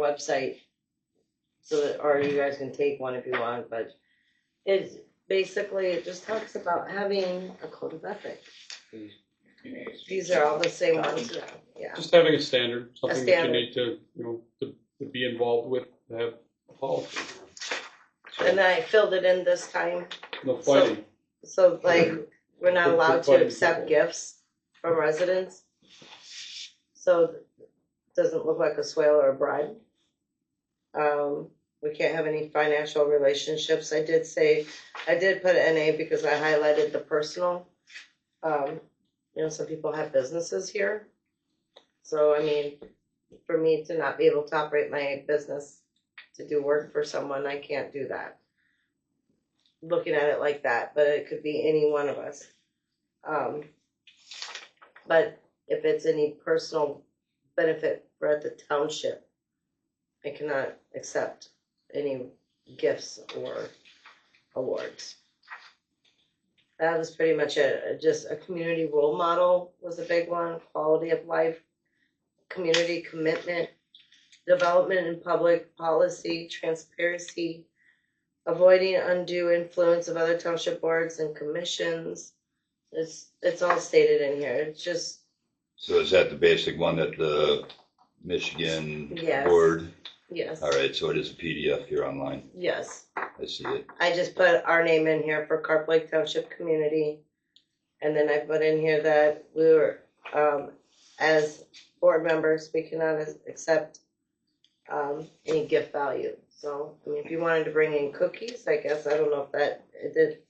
website, so that, or you guys can take one if you want, but it's basically, it just talks about having a code of ethics. These are all the same ones, yeah. Just having a standard, something that you standard. need to, to be involved with, to have a policy. And I filled it in this time. No fighting. So like, we're not allowed to fighting accept people. gifts from residents. So it doesn't look like a swale or a bribe. We can't have any financial relationships. I did put NA because I highlighted the personal. Some people have businesses here. So, I mean, for me to not be able to operate my business to do work for someone, I can't do that. Looking at it like that, but it could be any one of us. But if it's any personal benefit for the township, I cannot accept any gifts or awards. That was pretty much it. Just a community role model was a big one. Quality of life, community commitment, development in public policy, transparency, avoiding undue influence of other township boards and commissions. It's all stated in here. It's just. So is that the basic one that the Michigan Yes. board? Yes. All right, so it is a PDF here online. Yes. I see it. I just put our name in here for Carp Lake Township Community. And then I put in here that we were, as board members, we cannot accept any gift value. So, I mean, if you wanted to bring in cookies, I guess, I don't know if it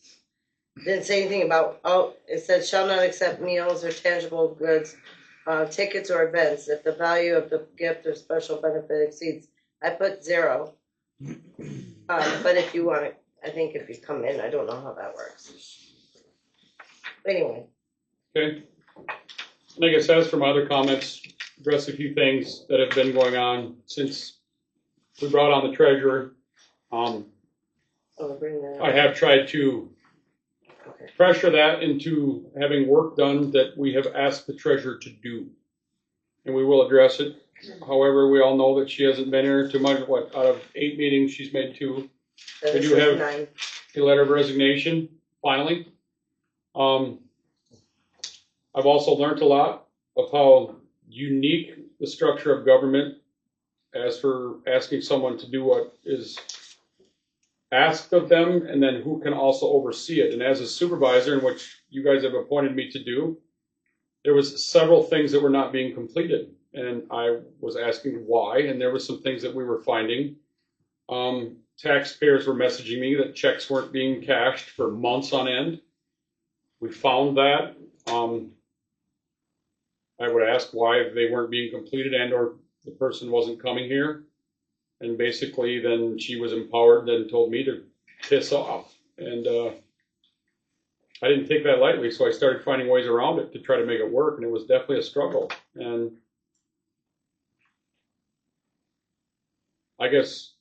didn't say anything about, it said shall not accept meals or tangible goods, tickets or events if the value of the gift or special benefit exceeds. I put 0. But if you want to, I think if you come in, I don't know how that works. Anyway. Okay. And I guess as for my other comments, address a few things that have been going on since we brought on the treasurer. Bring that up. I have tried to pressure that into having work done that we have asked the treasurer to do. And we will address it. However, we all know that she hasn't been here too much. Out of 8 meetings, she's made 2. We do have 9. a letter of resignation, finally. I've also learned a lot of how unique the structure of government as for asking someone to do what is asked of them, and then who can also oversee it. And as a supervisor, in which you guys have appointed me to do, there was several things that were not being completed. And I was asking why, and there were some things that we were finding. Taxpayers were messaging me that checks weren't being cashed for months on end. We found that. I would ask why they weren't being completed and or the person wasn't coming here. And basically then she was empowered and told me to piss off. And I didn't take that lightly, so I started finding ways around it to try to make it work, and it was definitely a struggle. And I guess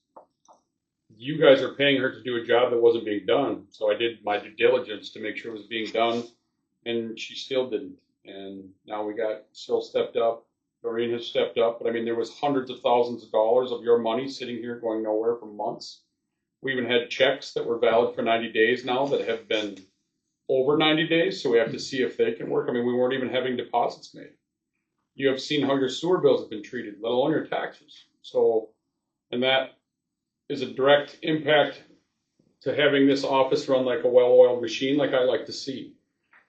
you guys are paying her to do a job that wasn't being done. So I did my due diligence to make sure it was being done, and she still didn't. And now we got still stepped up. Doreen has stepped up, but I mean, there was hundreds of thousands of dollars of your money sitting here going nowhere for months. We even had checks that were valid for 90 days now that have been over 90 days, so we have to see if they can work. I mean, we weren't even having deposits made. You have seen how your sewer bills have been treated, let alone your taxes. So, and that is a direct impact to having this office run like a well-oiled machine like I like to see.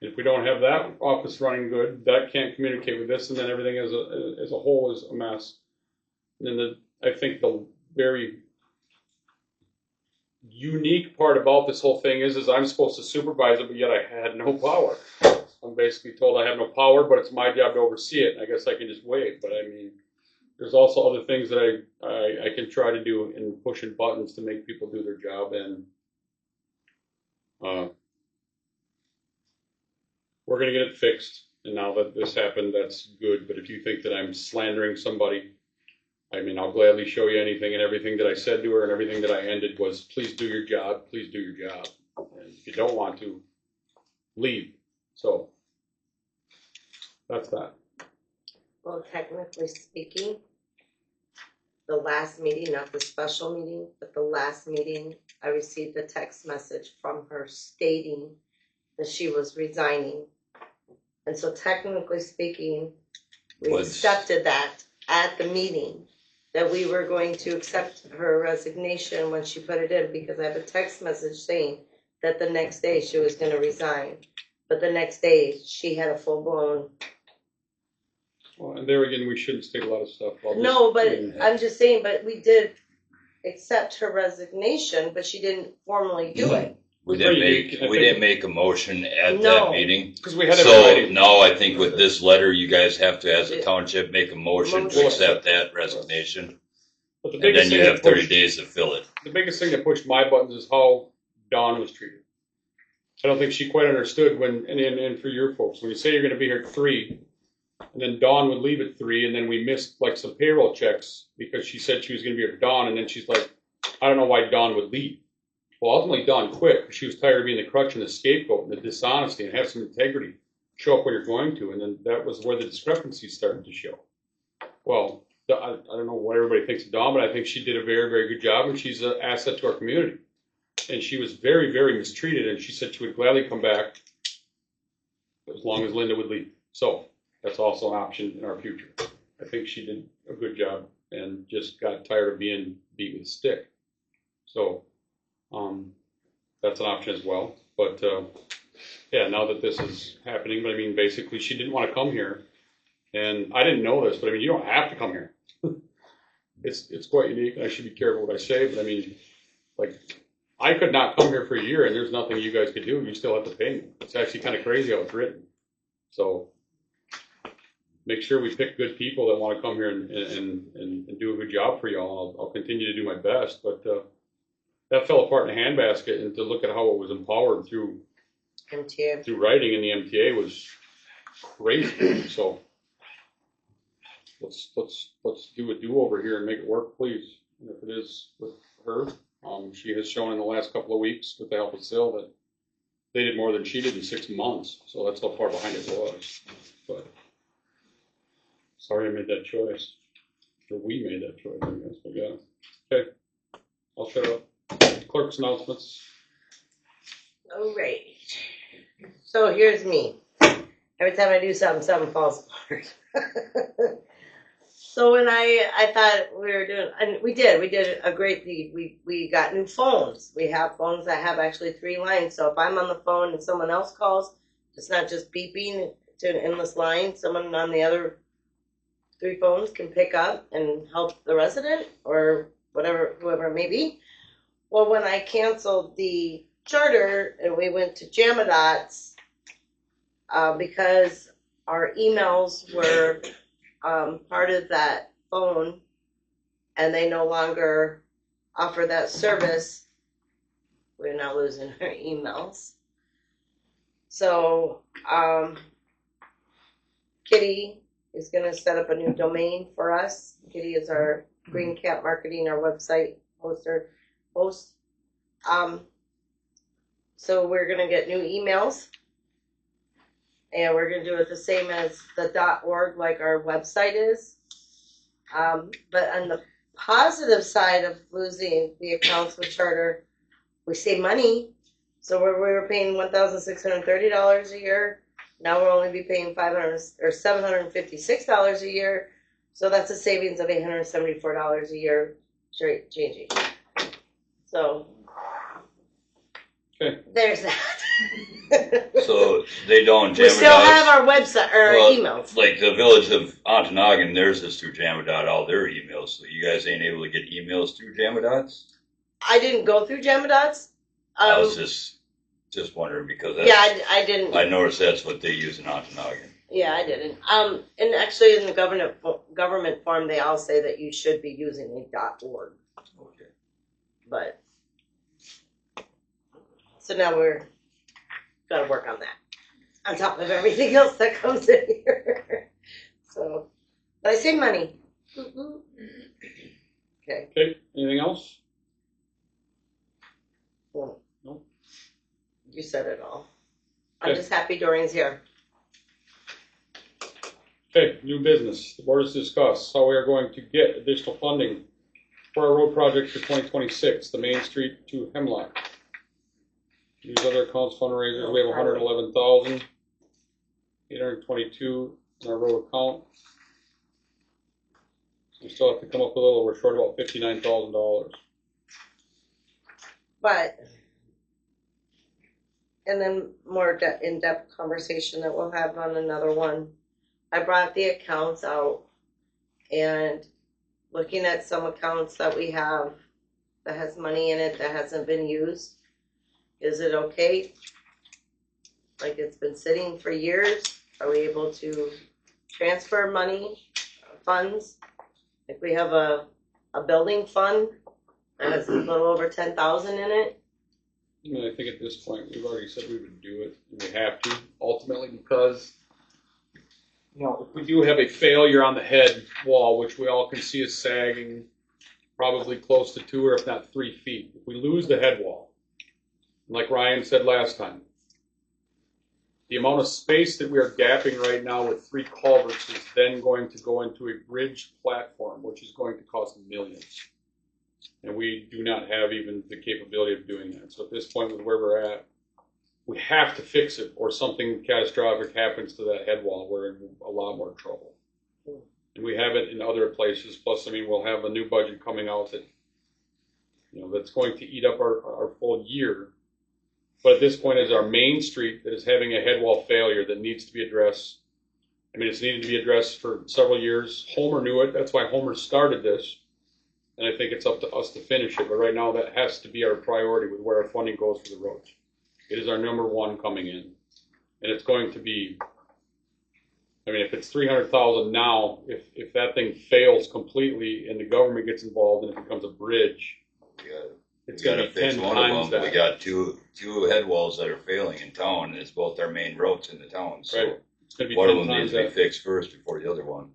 And if we don't have that office running good, that can't communicate with this, and then everything as a whole is a mess. And then I think the very unique part about this whole thing is I'm supposed to supervise it, but yet I had no power. I'm basically told I have no power, but it's my job to oversee it. I guess I can just wait, but I mean, there's also other things that I can try to do in pushing buttons to make people do their job, and we're going to get it fixed. And now that this happened, that's good. But if you think that I'm slandering somebody, I mean, I'll gladly show you anything, and everything that I said to her and everything that I ended was, please do your job, please do your job. And if you don't want to, leave. So that's that. Well, technically speaking, the last meeting, not the special meeting, but the last meeting, I received a text message from her stating that she was resigning. And so technically speaking, we accepted that at the meeting, that we were going to accept her resignation when she put it in, because I have a text message saying that the next day she was going to resign. But the next day she had a full-blown. Well, and there again, we shouldn't state a lot of stuff. No, but I'm just saying, but we did accept her resignation, but she didn't formally do it. We didn't make a motion at No. that meeting. Because we had it So already. now I think with this letter, you guys have to, as a township, make a motion to Motion. accept that resignation. But the And biggest then you thing have that 30 pushed- days to fill it. The biggest thing that pushed my buttons is how Dawn was treated. I don't think she quite understood when, and for your folks, when you say you're going to be here at 3, and then Dawn would leave at 3, and then we missed like some payroll checks because she said she was going to be here at Dawn, and then she's like, I don't know why Dawn would leave. Well, ultimately Dawn quit because she was tired of being the crutch and the scapegoat and the dishonesty, and have some integrity. Show up when you're going to, and then that was where the discrepancies started to show. Well, I don't know what everybody thinks of Dawn, but I think she did a very, very good job, and she's an asset to our community. And she was very, very mistreated, and she said she would gladly come back as long as Linda would leave. So that's also an option in our future. I think she did a good job and just got tired of being beat with a stick. So that's an option as well. But yeah, now that this is happening, but I mean, basically she didn't want to come here. And I didn't know this, but I mean, you don't have to come here. It's quite unique, and I should be careful what I say, but I mean, like, I could not come here for a year, and there's nothing you guys could do. You still have to pay me. It's actually kind of crazy how it's written. So make sure we pick good people that want to come here and do a good job for y'all. I'll continue to do my best, but that fell apart in a handbasket, and to look at how it was empowered through MTA. through writing in the MTA was crazy. So let's do a do-over here and make it work, please. And if it is with her, she has shown in the last couple of weeks with the help of Sil that they did more than she did in 6 months. So that's how far behind it was. But sorry I made that choice. Or we made that choice, I guess. But yeah. Okay. I'll shut up. Clerk's announcements. All right. So here's me. Every time I do something, something falls apart. So when I thought we were doing, and we did a great deed. We got new phones. We have phones that have actually 3 lines. So if I'm on the phone and someone else calls, it's not just beeping to an endless line. Someone on the other 3 phones can pick up and help the resident or whatever, whoever it may be. Well, when I canceled the charter and we went to Jamadots, because our emails were part of that phone and they no longer offer that service, we're now losing our emails. So Kitty is going to set up a new domain for us. Kitty is our Green Cat Marketing, our website host. So we're going to get new emails. And we're going to do it the same as the .org, like our website is. But on the positive side of losing the accounts with Charter, we save money. So we were paying $1,630 a year. Now we'll only be paying $756 a year. So that's a savings of $874 a year, straight changing. So Okay. there's that. So they don't. We still have our website or our emails. Like the village of Ontonagon, theirs is through Jamadot, all their emails. So you guys ain't able to get emails through Jamadots? I didn't go through Jamadots. I was just wondering because that's, Yeah, I didn't. I noticed that's what they use in Ontonagon. Yeah, I didn't. And actually, in the government form, they all say that you should be using a .org. Okay. But so now we're got to work on that on top of everything else that comes in here. So, but I save money. Okay. Okay. Anything else? Well, No. you said it all. I'm Okay. just happy Doreen's here. Okay, new business. The board has discussed how we are going to get additional funding for our road project for 2026, the Main Street to Hemlock. Use other accounts fundraisers, we have 111,822 in our road account. We still have to come up with a little, we're short about $59,000. But, and then more in-depth conversation that we'll have on another one. I brought the accounts out and looking at some accounts that we have that has money in it that hasn't been used. Is it okay? Like it's been sitting for years. Are we able to transfer money, funds? If we have a building fund that has a little over 10,000 in it. I mean, I think at this point, we've already said we would do it, and we have to, ultimately, because, you know, if we do have a failure on the head wall, which we all can see is sagging probably close to 2 or if not 3 feet, if we lose the head wall, like Ryan said last time, the amount of space that we are gapping right now with 3 culverts is then going to go into a bridge platform, which is going to cost millions. And we do not have even the capability of doing that. So at this point, with where we're at, we have to fix it, or something catastrophic happens to that head wall. We're in a lot more trouble. And we have it in other places. Plus, I mean, we'll have a new budget coming out that, you know, that's going to eat up our full year. But at this point, is our main street that is having a head wall failure that needs to be addressed. I mean, it's needed to be addressed for several years. Homer knew it. That's why Homer started this. And I think it's up to us to finish it. But right now, that has to be our priority with where our funding goes for the roads. It is our number one coming in. And it's going to be, I mean, if it's 300,000 now, if that thing fails completely and the government gets involved and it becomes a bridge, it's going to be 10 times that. We got two head walls that are failing in town, and it's both our main roads in the town. So right. It's going to be one 10 of them needs times to be fixed first before the other one.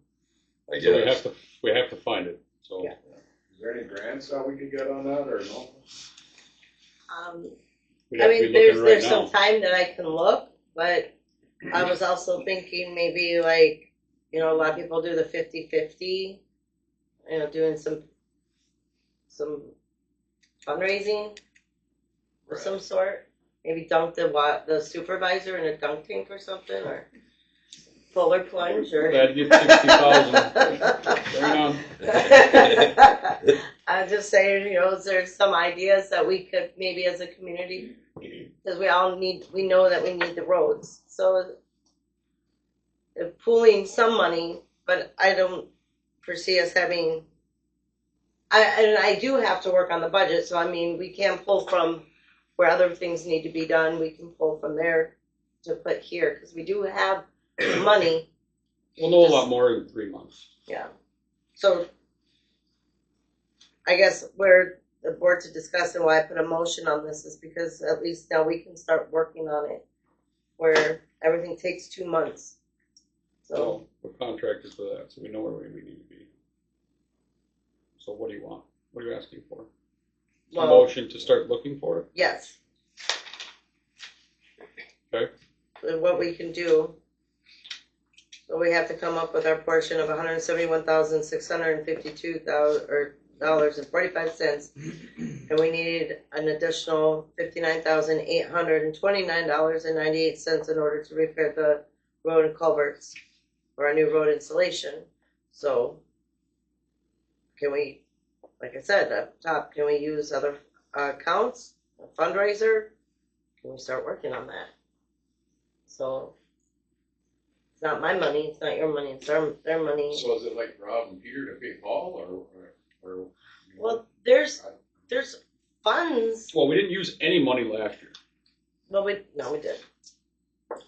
I So guess. we have to find it. So. Yeah. Is there any grants that we could get on that or no? We'd I have to mean, be looking there's right some now. time that I can look, but I was also thinking maybe like, you know, a lot of people do the 50-50, you know, doing some fundraising of some sort. Maybe dunk the supervisor in a dunk tank or something, or polar plunge, or. That'd get 60,000. Bring on. I'm just saying, you know, there's some ideas that we could maybe as a community, because we know that we need the roads. So pooling some money, but I don't foresee us having. I do have to work on the budget, so I mean, we can pull from where other things need to be done. We can pull from there to put here, because we do have money. We'll know a lot more in 3 months. Yeah. So I guess where the board to discuss and why I put a motion on this is because at least now we can start working on it, where everything takes 2 months. So we're contracted for that, so we know where we need to be. So what do you want? What are you asking for? A motion to start looking for it? Yes. Okay. And what we can do. So we have to come up with our portion of $171,652.45, and we need an additional $59,829.98 in order to repair the road and culverts for our new road installation. So can we, like I said up top, can we use other accounts, a fundraiser? Can we start working on that? So it's not my money, it's not your money, it's their money. So is it like Rob and Peter to pay Paul or Well, there's funds. Well, we didn't use any money last year. Well, we did.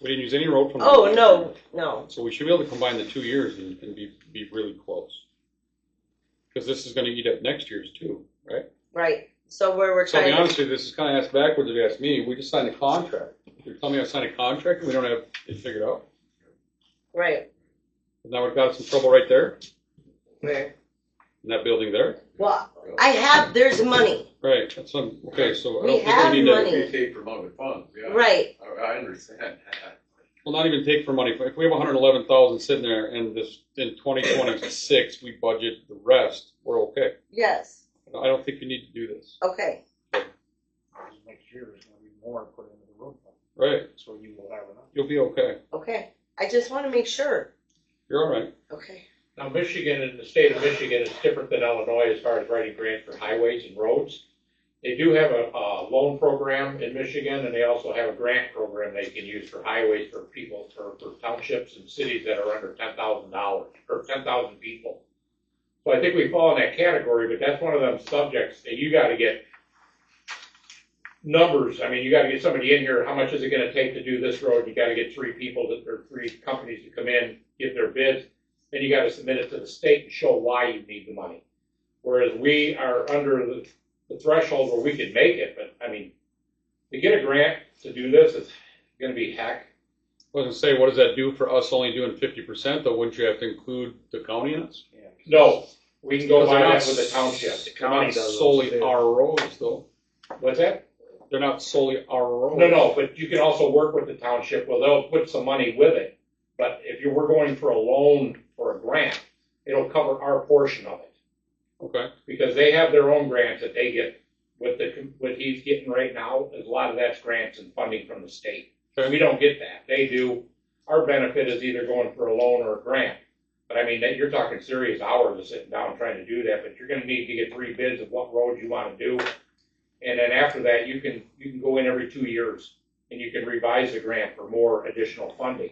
We didn't use any road funds. Oh, no. So we should be able to combine the 2 years and be really close. Because this is going to eat up next year's too, right? Right. So where we're So to trying be honest with you, this is kind of asked backwards if you ask me. We just signed a contract. You're telling me I signed a contract and we don't have it figured out? right. Isn't that what got us in trouble right there? Where? In that building there? Well, there's money. Right. That's okay, so I We don't think have we need money. they take from other funds? Yeah. Right. I understand that. Well, not even take for money. If we have 111,000 sitting there and this in 2026 we budget the rest, we're okay. Yes. I don't think you need to do this. Okay, Next year, there's gonna be more put into the road fund, Right. so you will have enough. You'll be okay. okay. I just want to make sure. You're all right. Okay. Now, Michigan and the state of Michigan is different than Illinois as far as writing grants for highways and roads. They do have a loan program in Michigan, and they also have a grant program they can use for highways for people, for townships and cities that are under $10,000 or 10,000 people. So I think we fall in that category, but that's one of them subjects that you gotta get numbers. I mean, you gotta get somebody in here, how much is it gonna take to do this road? You gotta get 3 people or 3 companies to come in, give their bids. Then you gotta submit it to the state and show why you need the money. Whereas we are under the threshold where we can make it, but I mean, to get a grant to do this, it's gonna be heck. I was gonna say, what does that do for us only doing 50%? Though, wouldn't you have to include the county in it? Yeah. No, we can go Because by they're that not with the township. They're not solely our roads, though. What's that? They're not solely our roads. No, but you can also work with the township, well, they'll put some money with it. But if we're going for a loan or a grant, it'll cover our portion of it. Okay. Because they have their own grants that they get. What he's getting right now is a lot of that's grants and funding from the state. Okay. We don't get that. They do. Our benefit is either going for a loan or a grant. But I mean, you're talking serious hours of sitting down trying to do that, but you're gonna need to get 3 bids of what roads you wanna do. And then after that, you can go in every 2 years and you can revise the grant for more additional funding.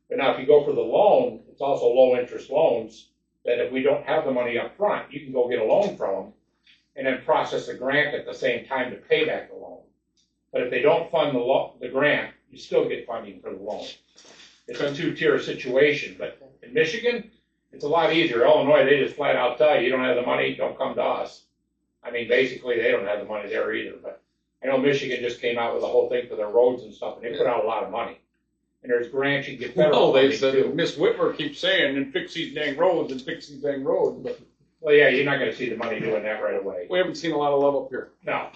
But now if you go for the loan, it's also low interest loans that if we don't have the money up front, you can go get a loan from them and then process the grant at the same time to pay back the loan. But if they don't fund the grant, you still get funding for the loan. It's a 2-tier situation, but in Michigan, it's a lot easier. Illinois, they just flat out tell you, you don't have the money, don't come to us. I mean, basically, they don't have the money there either, but I know Michigan just came out with a whole thing for their roads and stuff, and they put out a lot of money. And there's grants you can get federal Well, they funding said too. Miss Whitmer keeps saying, and fix these dang roads and fix these dang roads, but Well, yeah, you're not gonna see the money doing that right away. we haven't seen a lot of love up here. No.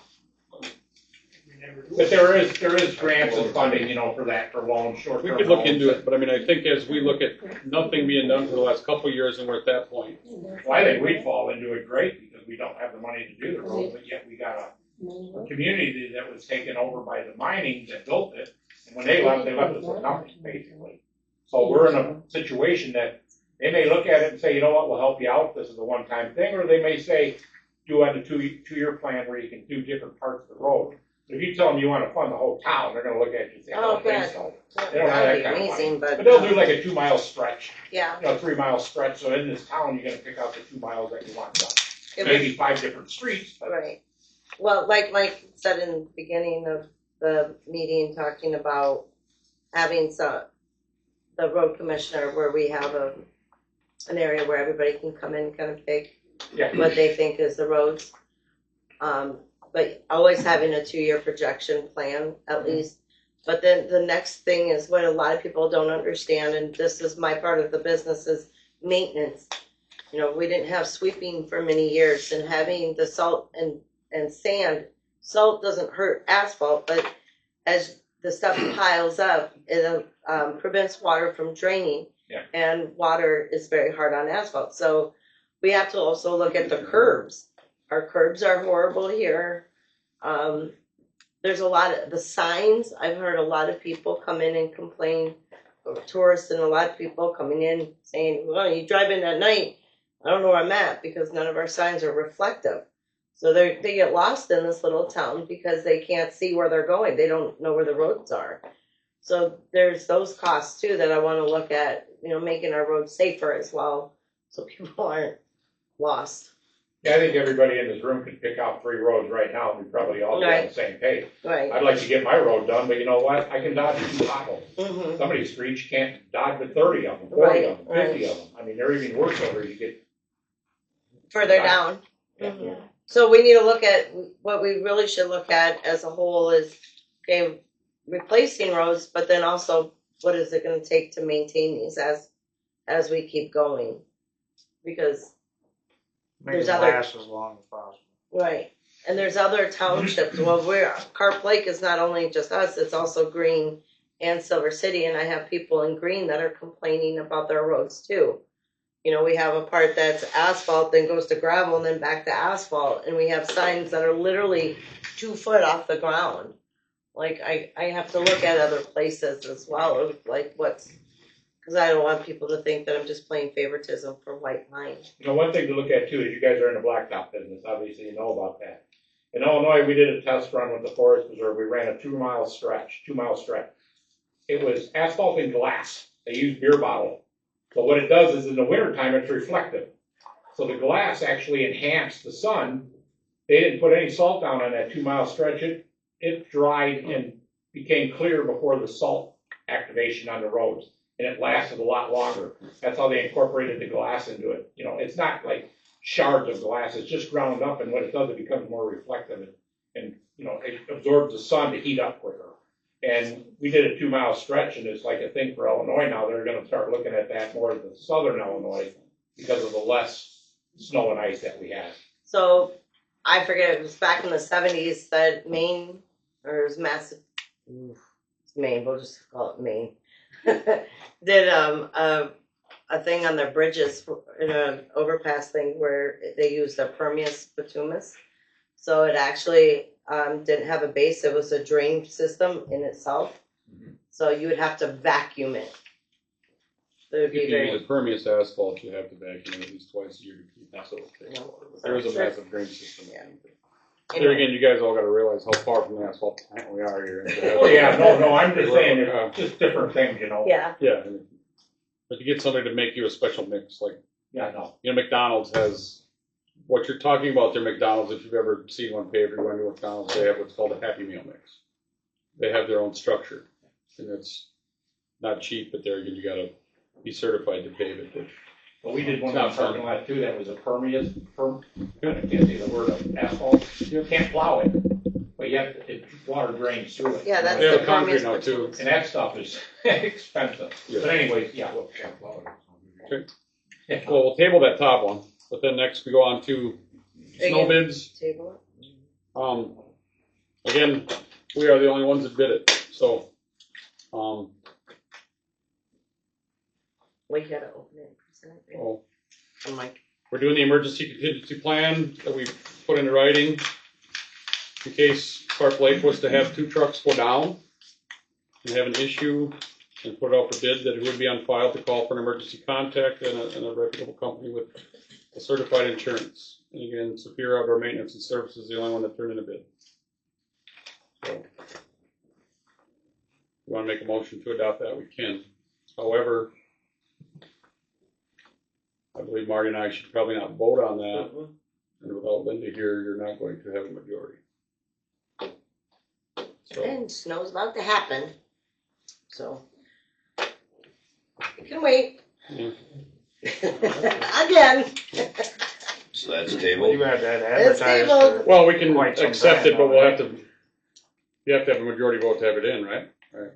But there is grants and funding, for that, for loans, short-term We loans. could look into it, but I mean, I think as we look at nothing being done for the last couple of years and we're at that point. Well, I think we'd fall into it great because we don't have the money to do the road, but yet we got a community that was taken over by the mining that built it. And when they left us with nothing, basically. So we're in a situation that they may look at it and say, you know what, we'll help you out. This is a one-time thing. Or they may say, do on a 2-year plan where you can do different parts of the road. So if you tell them you want to fund the whole town, they're going to look at you and say, I don't think so. They don't have That'd that be kind of money. amazing, But they'll do like a 2-mile stretch, Yeah. 3-mile stretch. So in this town, you're going to pick out the 2 miles that you want done. It Maybe 5 different streets, but Right. Well, like Mike said in the beginning of the meeting, talking about having the road commissioner where we have an area where everybody can come in and kind of pick yeah. what they think is the roads. But always having a 2-year projection plan at least. But then the next thing is what a lot of people don't understand, and this is my part of the business, is maintenance. We didn't have sweeping for many years, and having the salt and sand. Salt doesn't hurt asphalt, but as the stuff piles up, it prevents water from draining. Yeah. And water is very hard on asphalt. So we have to also look at the curbs. Our curbs are horrible here. There's a lot of the signs. I've heard a lot of people come in and complain, tourists and a lot of people coming in saying, well, you drive in at night, I don't know where I'm at because none of our signs are reflective. So they get lost in this little town because they can't see where they're going. They don't know where the roads are. So there's those costs too that I want to look at, making our roads safer as well so people aren't lost. Yeah, I think everybody in this room could pick out 3 roads right now, and we probably all be on the same page. Right. I'd like to get my road done, but you know what? I can dodge 2 potholes. Mm-hmm. Some of these streets you can't dodge with 30 of them, 40 of them, 50 of them. I mean, they're even worse over you get. Further down. Yeah. Mm-hmm. So we need to look at what we really should look at as a whole is, okay, replacing roads, but then also what is it going to take to maintain these as we keep going? Because Make there's it other- last as long as possible. right, and there's other townships. Well, Carp Lake is not only just us; it's also Green and Silver City, and I have people in Green that are complaining about their roads too. You know, we have a part that's asphalt, then goes to gravel, and then back to asphalt, and we have signs that are literally 2 foot off the ground. Like, I have to look at other places as well, of like what's, because I don't want people to think that I'm just playing favoritism for White Pine. You know, one thing to look at too is you guys are in the blacktop business, obviously you know about that. In Illinois, we did a test run with the Forest Preserve, we ran a 2 mile stretch. It was asphalt and glass, they used beer bottle. But what it does is in the wintertime, it's reflective. So the glass actually enhanced the sun. They didn't put any salt down on that 2 mile stretch. It dried and became clear before the salt activation on the roads. And it lasted a lot longer. That's how they incorporated the glass into it. You know, it's not like shards of glass, it's just ground up, and what it does, it becomes more reflective and you know, it absorbs the sun to heat up quicker. And we did a 2 mile stretch, and it's like a thing for Illinois now. They're gonna start looking at that more at the southern Illinois because of the less snow and ice that we have. So I forget, it was back in the 70s that Maine, or it was Maine, we'll just call it Maine, did a thing on their bridges, in an overpass thing where they used a permeous bituminous. So it actually didn't have a base, it was a drain system in itself. So you would have to vacuum it. So it would If be you very, use a permeous asphalt, you have to vacuum it at least twice a year to keep that sort of thing. There is a massive drain system. Yeah. There again, you guys all gotta realize how far from the asphalt plant we are here. Oh yeah, no, I'm just saying, it's just different things, you know. yeah. Yeah, but to get somebody to make you a special mix, like, Yeah, no. you know, McDonald's has, what you're talking about there, McDonald's, if you've ever seen one paved or gone to McDonald's, they have what's called a Happy Meal mix. They have their own structure, and it's not cheap, but there again, you gotta be certified to pave it. But we did one It's in not the fun. parking lot too, that was a permeous, I can't say the word of asphalt. You can't plow it, but yet water drains through it. Yeah, that's They have the concrete permeous now, too. bituminous. And that stuff is expensive. Yeah. But anyways, yeah, we'll can't plow it. Okay. Yeah. Well, we'll table that top one, but then next we go on to snow Again. bids. Table it. Again, we are the only ones that bid it, so, We gotta open it. well, I'm like, we're doing the emergency contingency plan that we put into writing in case Carp Lake was to have 2 trucks go down and have an issue and put it out for bid, that it would be on file to call for an emergency contact and a reputable company with a certified insurance. And again, Superior Outdoor Maintenance and Services is the only one that turned in a bid. So, if you want to make a motion to adopt that, we can. However, I believe Marty and I should probably not vote on that. And without Linda here, you're not going to have a majority. So, and snow's about to happen. So you can wait. yeah. Again. So that's Well, tabled. you had that It's advertised tabled. for, Well, we can Quite some accept time it, but now, we'll right? have to, you have to have a majority vote to have it in, right? Right.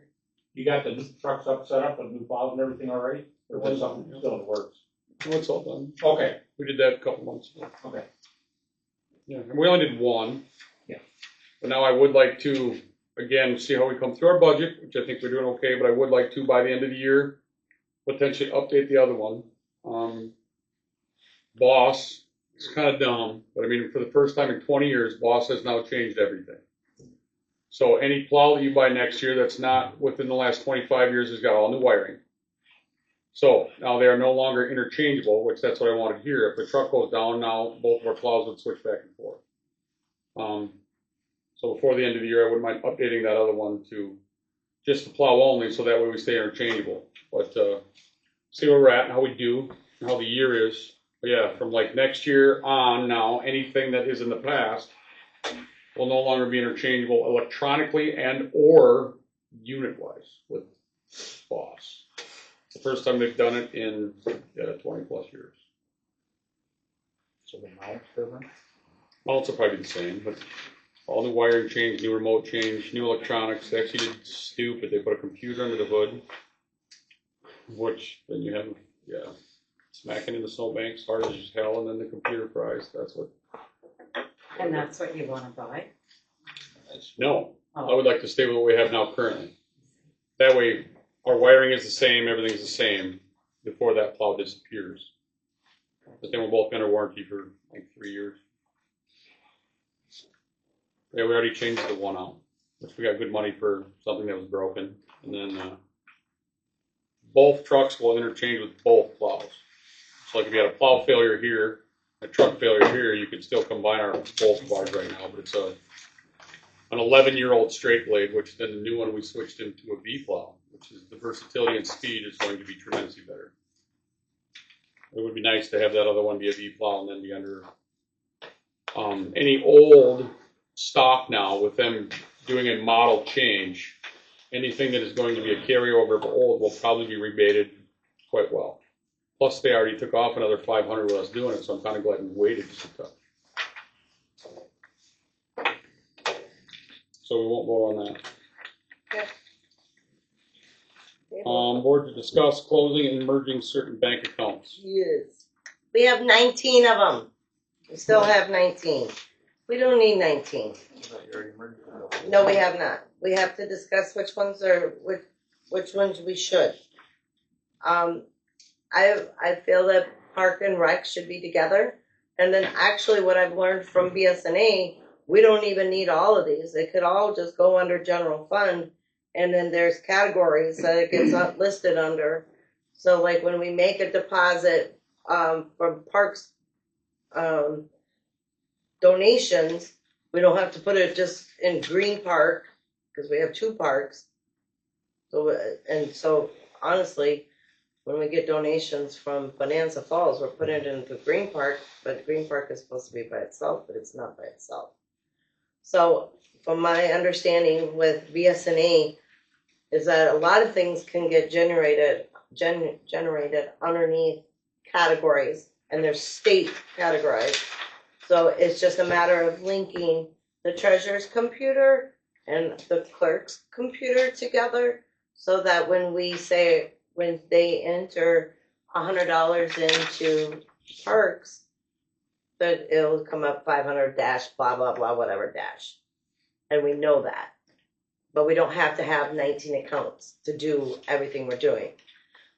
You got the new trucks up, set up, with new plows and everything already? Or was something still in the works? Well, it's all done. Okay, We did that a couple months ago. okay. Yeah, and we only did one. Yeah. But now I would like to, again, see how we come through our budget, which I think we're doing okay, but I would like to, by the end of the year, potentially update the other one. Boss, it's kind of dumb, but I mean, for the first time in 20 years, Boss has now changed everything. So any plow that you buy next year that's not within the last 25 years has got all new wiring. So now they are no longer interchangeable, which that's what I wanted here. If the truck goes down now, both of our plows would switch back and forth. So before the end of the year, I wouldn't mind updating that other one to just the plow only, so that way we stay interchangeable. But see where we're at and how we do, and how the year is. But yeah, from like next year on now, anything that is in the past will no longer be interchangeable electronically and or unit-wise with Boss. It's the first time they've done it in 20 plus years. so the mount's different. Mounts will probably be the same, but all new wiring change, new remote change, new electronics. They actually did stupid. They put a computer under the hood, which then you have, smacking into snowbanks hard as hell, and then the computer fries. That's what. And that's what you wanna buy? No, I Oh, would like to stay with what we have now currently. That way, our wiring is the same, everything's the same before that plow disappears. But they were both under warranty for like 3 years. Yeah, we already changed the one out, which we got good money for something that was broken. And then both trucks will interchange with both plows. So like if you had a plow failure here, a truck failure here, you could still combine our both plows right now, but it's an 11-year-old straight blade, which then the new one we switched into a V plow, which is the versatility and speed is going to be tremendously better. It would be nice to have that other one be a V plow and then be under any old stock now with them doing a model change. Anything that is going to be a carryover of old will probably be rebated quite well. Plus, they already took off another $500 with us doing it, so I'm kind of glad we waited just a touch. So we won't vote on that. Board to discuss closing and merging certain bank accounts. Yes. We have 19 of them. We still have 19. We don't need 19. No, we have not. We have to discuss which ones we should. I feel that Park and Rec should be together. And then actually what I've learned from BSNA, we don't even need all of these. They could all just go under general fund. And then there's categories that it gets listed under. So like when we make a deposit from Parks donations, we don't have to put it just in Green Park because we have 2 parks. So honestly, when we get donations from Bonanza Falls, we're putting it into Green Park, but Green Park is supposed to be by itself, but it's not by itself. So from my understanding with BSNA is that a lot of things can get generated underneath categories, and they're state categorized. So it's just a matter of linking the treasurer's computer and the clerk's computer together so that when they enter $100 into Parks, that it'll come up 500 dash, blah, blah, blah, whatever dash. And we know that. But we don't have to have 19 accounts to do everything we're doing.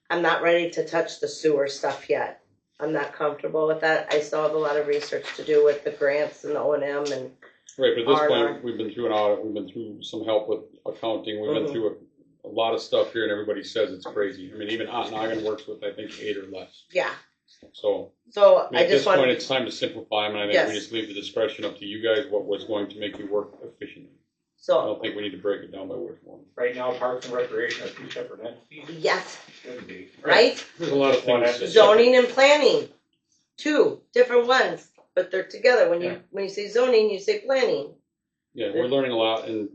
I'm not ready to touch the sewer stuff yet. I'm not comfortable with that. I still have a lot of research to do with the grants and the O&M and Right, but at this R&R. point, we've been through an audit, we've been through some help with accounting, we've been through a lot of stuff here, and everybody says it's crazy. I mean, even Ontonagon works with, I think, 8 or less. Yeah. So So at I this just want point, it's time to simplify them, and I think Yes. we just leave the discretion up to you guys what was going to make you work efficiently. I so don't think we need to break it down by which one. Right now, Parks and Recreation are 2 separate entities. yes, Should be. right? There's a lot of One things. entity. Zoning and planning, 2 different ones, but they're together. When Yeah. you say zoning, you say planning. Yeah, we're learning a lot, and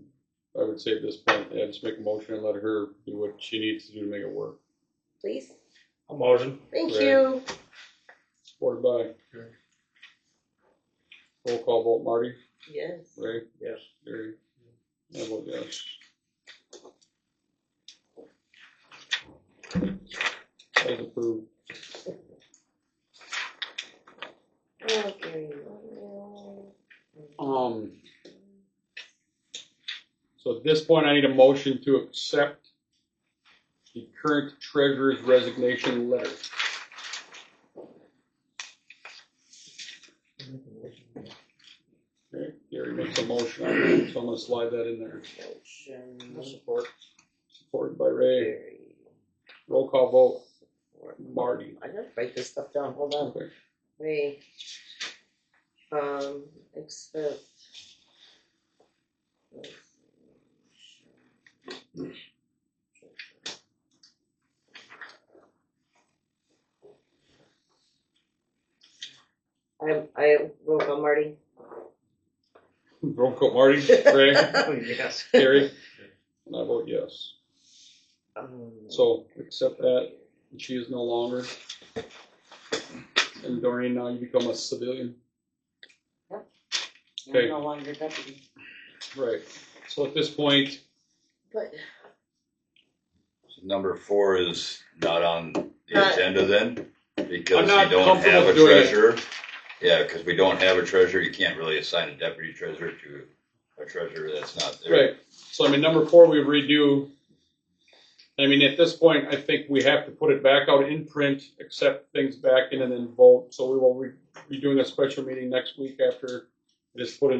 I would say at this point, yeah, just make a motion and let her do what she needs to do to make it work. Please, A motion. thank Right. you. Supported by. Roll call vote, Marty, Yes. Ray, Yes. Gary. I vote yes. As approved. Okay. So at this point, I need a motion to accept the current treasurer's resignation letter. Okay, Gary makes a motion on that, so I'm gonna slide that in there. Support. Supported by Ray. Roll call vote, Marty. I gotta write this stuff down. Hold on. Okay. Wait. Except. I roll call Marty. Roll call Marty, Ray, Yes. Gary, and I vote yes. Um, So accept that, she is no longer. And Doreen, now you become a civilian. I'm Okay. no longer deputy. Right. So at this point, But Number 4 is not on the Not- agenda then, I'm because not you don't comfortable have a doing it. treasurer. Yeah, because we don't have a treasurer, you can't really assign a deputy treasurer to a treasurer that's not there. right, so I mean, number 4, we redo I mean, at this point, I think we have to put it back out in print, accept things back in, and then vote. So we will be doing a special meeting next week after it is put into